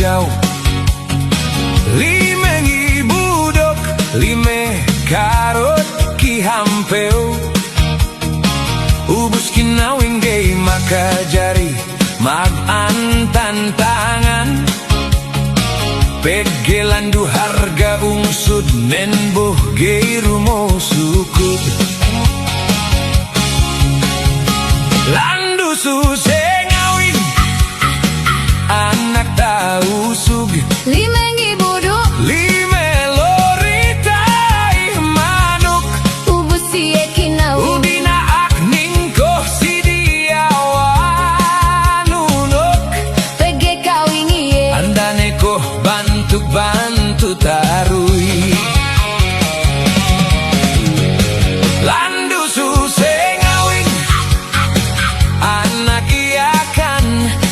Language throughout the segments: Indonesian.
hijau, limengi budok, lime karot ki hampeu, ubus kinawing gay maka jari mag antan tangan, pegelandu harga ungsud nenboh gay rumo sukud, landu susah ngawin anak tahu sug, limengi buduk, lime loritai manuk, ubus siye kinawin, ubina akning koh si diawanunuk, pege kawing iye, andane koh bantu tarui, landu susah ngawin anak iakan,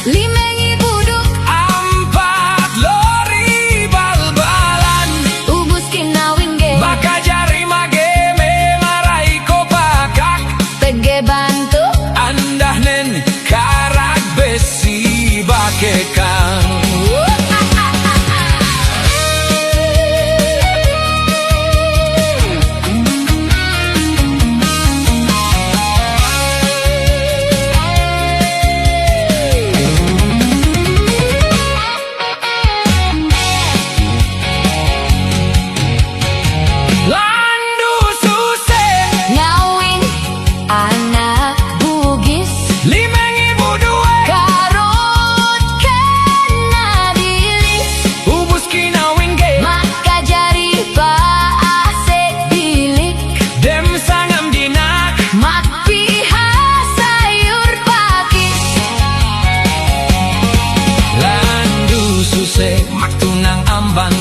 limengi buduk, ampat lori bal-balan, ubus kinawin ge, maka jari mage memarai kopakak, pege bantu, andah nen karak besi bakekang. Landu susah ngawin anak bugis, limengi budue, karut kena dilis, ubus kinawin ge, maka jari paasek bilik, dem sangam dinak, mak piha sayur pakis, landu susah mak tunang amban